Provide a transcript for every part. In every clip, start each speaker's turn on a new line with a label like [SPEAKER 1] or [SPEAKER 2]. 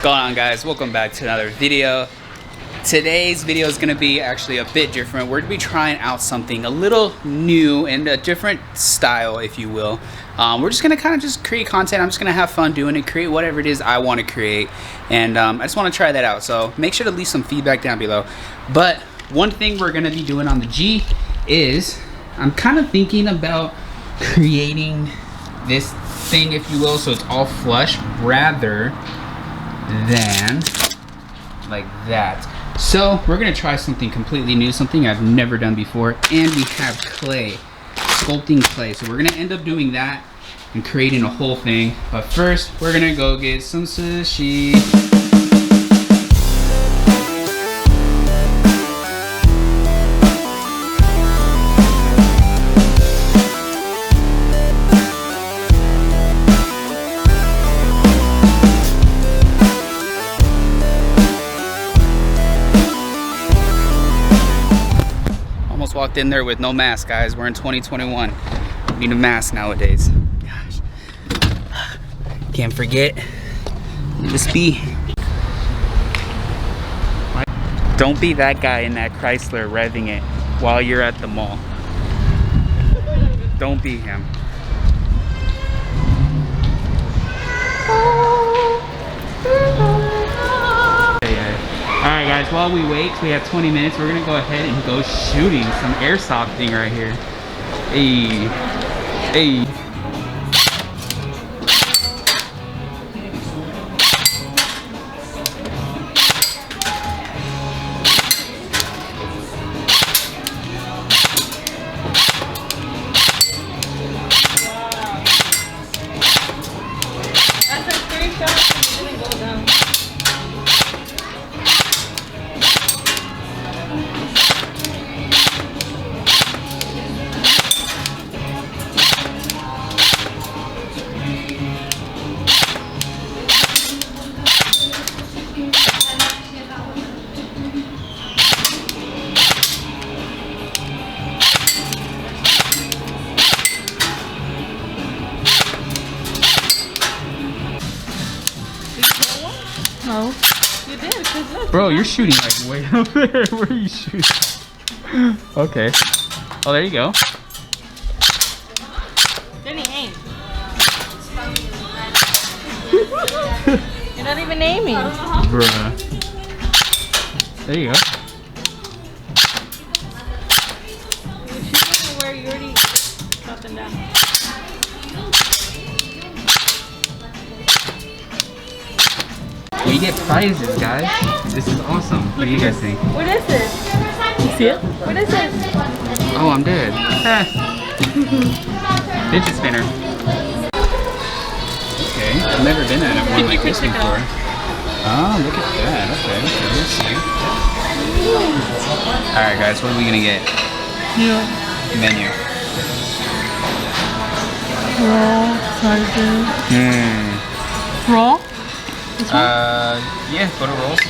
[SPEAKER 1] What's going on, guys? Welcome back to another video. Today's video is going to be actually a bit different. We're going to be trying out something a little new and a different style, if you will. We're just going to kind of just create content. I'm just going to have fun doing it, create whatever it is I want to create, and I just want to try that out. So make sure to leave some feedback down below. But one thing we're going to be doing on the G is I'm kind of thinking about creating this thing, if you will, so it's all flush rather than like that. So we're gonna try something completely new, something I've never done before, and we have clay, sculpting clay. So we're gonna end up doing that and creating a whole thing. But first, we're gonna go get some sushi. Walked in there with no mask, guys. We're in 2021. We need a mask nowadays. Gosh. Can't forget. Just be. Don't be that guy in that Chrysler revving it while you're at the mall. Don't be him. Alright guys, while we wait, we have 20 minutes, we're gonna go ahead and go shooting some airsofting right here. Hey, hey.
[SPEAKER 2] That's a 3 shots and it didn't go down. No, you did, because look.
[SPEAKER 1] Bro, you're shooting like way up there. Where are you shooting? Okay. Oh, there you go.
[SPEAKER 2] Didn't aim. You're not even aiming.
[SPEAKER 1] Bruh. There you go.
[SPEAKER 2] You're shooting where you already got them down.
[SPEAKER 1] We get prizes, guys. This is awesome. What do you guys think?
[SPEAKER 2] What is this? You see it? What is this?
[SPEAKER 1] Oh, I'm dead. Fidget spinner. Okay, I've never been at one like this before. Oh, look at that. Okay, let's see. Alright guys, what are we gonna get?
[SPEAKER 2] Yeah.
[SPEAKER 1] Menu.
[SPEAKER 2] Raw, sardine. Raw?
[SPEAKER 1] Yeah, go to rolls.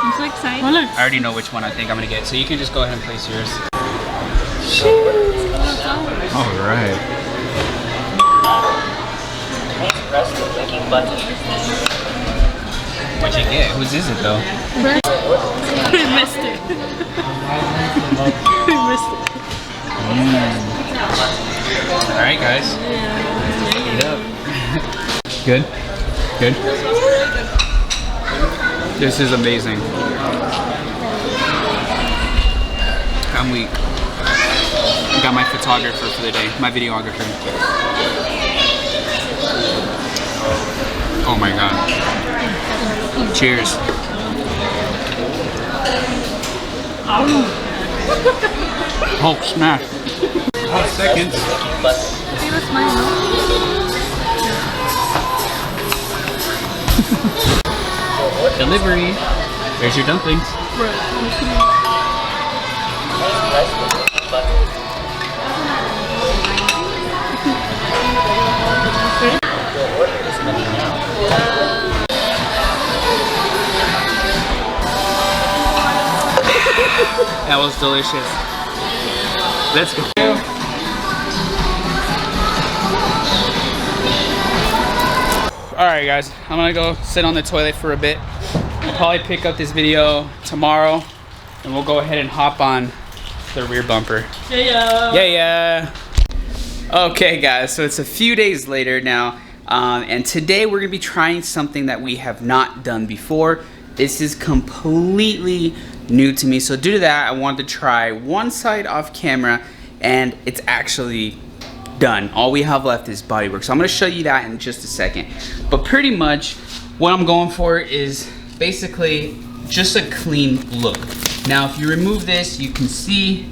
[SPEAKER 2] I'm so excited. Oh, look.
[SPEAKER 1] I already know which one I think I'm gonna get, so you can just go ahead and place yours. Alright. What'd you get? Whose is it though?
[SPEAKER 2] We missed it. We missed it.
[SPEAKER 1] Alright guys. Eat up. Good? Good? This is amazing. I'm weak. I got my photographer for the day, my videographer. Oh my god. Cheers. Hulk smash. 1 second.
[SPEAKER 2] See the smile?
[SPEAKER 1] Delivery. There's your dumplings. That was delicious. Let's go. Alright guys, I'm gonna go sit on the toilet for a bit. I'll probably pick up this video tomorrow and we'll go ahead and hop on the rear bumper. Yeah. Okay guys, so it's a few days later now, and today we're gonna be trying something that we have not done before. This is completely new to me, so due to that I wanted to try one side off camera, and it's actually done. All we have left is bodywork, so I'm going to show you that in just a second. But pretty much what I'm going for is basically just a clean look. Now if you remove this, you can see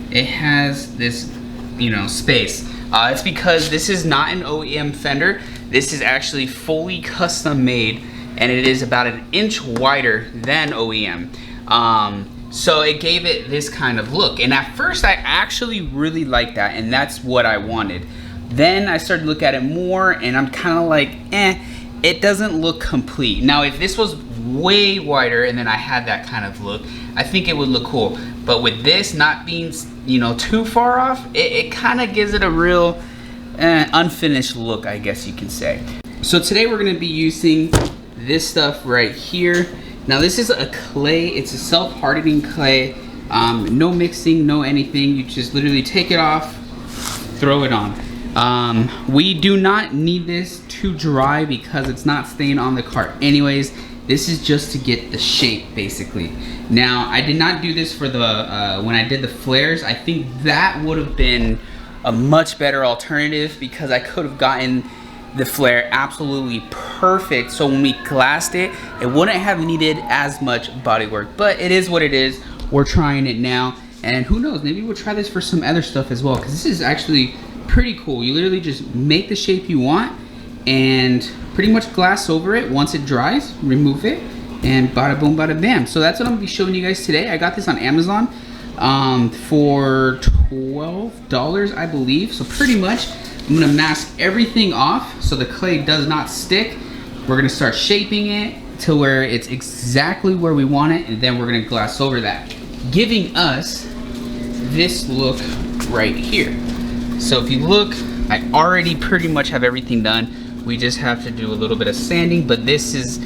[SPEAKER 1] it has this, you know, space. It's because this is not an OEM fender. This is actually fully custom made, and it is about an inch wider than OEM. So it gave it this kind of look, and at first I actually really liked that, and that's what I wanted. Then I started to look at it more, and I'm kind of like, it doesn't look complete. Now if this was way wider and then I had that kind of look, I think it would look cool. But with this not being, you know, too far off, it kind of gives it a real unfinished look, I guess you can say. So today we're going to be using this stuff right here. Now this is a clay, it's a self-hardening clay, no mixing, no anything. You just literally take it off, throw it on. We do not need this to dry because it's not staying on the cart anyways. This is just to get the shape basically. Now I did not do this for the, when I did the flares. I think that would have been a much better alternative because I could have gotten the flare absolutely perfect, so when we glassed it, it wouldn't have needed as much bodywork. But it is what it is. We're trying it now, and who knows, maybe we'll try this for some other stuff as well, because this is actually pretty cool. You literally just make the shape you want and pretty much glass over it. Once it dries, remove it, and bada boom bada bam. So that's what I'm gonna be showing you guys today. I got this on Amazon for $12, I believe. So pretty much I'm gonna mask everything off so the clay does not stick. We're gonna start shaping it to where it's exactly where we want it, and then we're gonna glass over that, giving us this look right here. So if you look, I already pretty much have everything done. We just have to do a little bit of sanding, but this is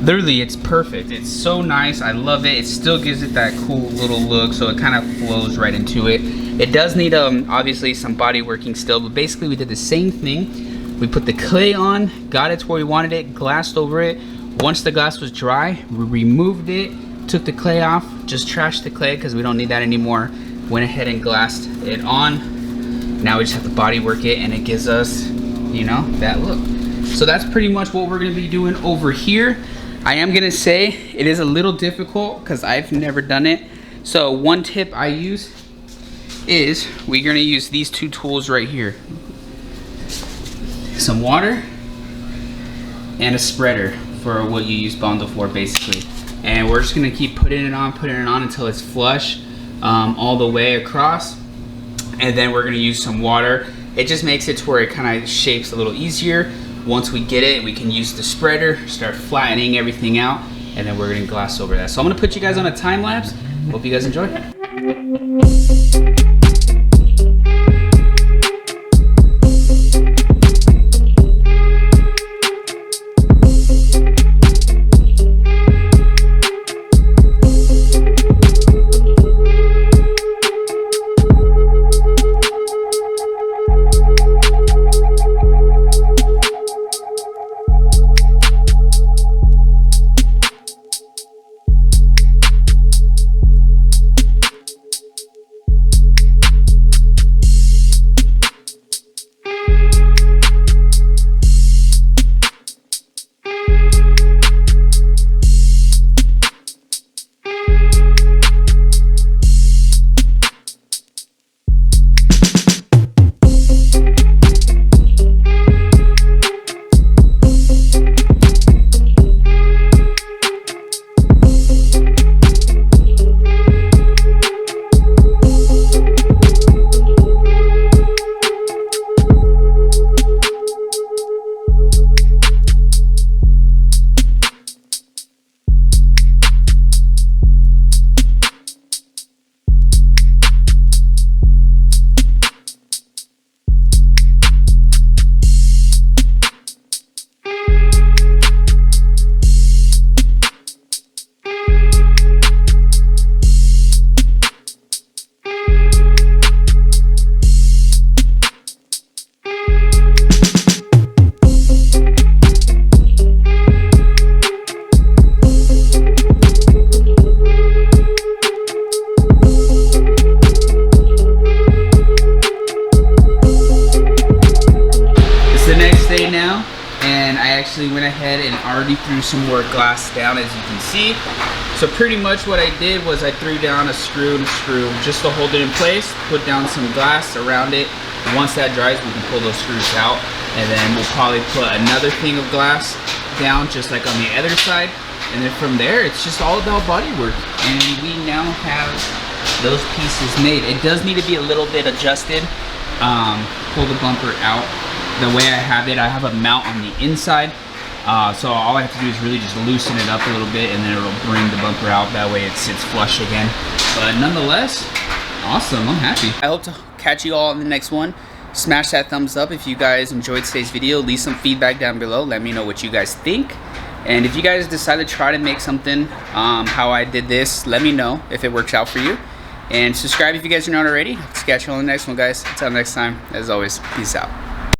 [SPEAKER 1] literally, it's perfect. It's so nice, I love it. It still gives it that cool little look, so it kind of flows right into it. It does need obviously some body working still, but basically we did the same thing. We put the clay on, got it to where we wanted it, glassed over it. Once the glass was dry, we removed it, took the clay off, just trashed the clay because we don't need that anymore. Went ahead and glassed it on. Now we just have to body work it, and it gives us, you know, that look. So that's pretty much what we're gonna be doing over here. I am gonna say it is a little difficult because I've never done it. So one tip I use is we're gonna use these two tools right here. Some water and a spreader for what you use bundle for basically. And we're just gonna keep putting it on until it's flush all the way across. And then we're gonna use some water. It just makes it to where it kind of shapes a little easier. Once we get it, we can use the spreader, start flattening everything out, and then we're gonna glass over that. So I'm gonna put you guys on a time lapse. Hope you guys enjoy. already threw some more glass down, as you can see. So pretty much what I did was I threw down a screw and a screw just to hold it in place, put down some glass around it. Once that dries, we can pull those screws out, and then we'll probably put another thing of glass down just like on the other side. And then from there, it's just all about bodywork. And we now have those pieces made. It does need to be a little bit adjusted. Pull the bumper out. The way I have it, I have a mount on the inside. So all I have to do is really just loosen it up a little bit, and then it'll bring the bumper out. That way it sits flush again. But nonetheless, awesome, I'm happy. I hope to catch you all in the next one. Smash that thumbs up if you guys enjoyed today's video. Leave some feedback down below. Let me know what you guys think. And if you guys decide to try to make something how I did this, let me know if it works out for you. And subscribe if you guys are not already. Let's catch you on the next one, guys. Until next time, as always, peace out.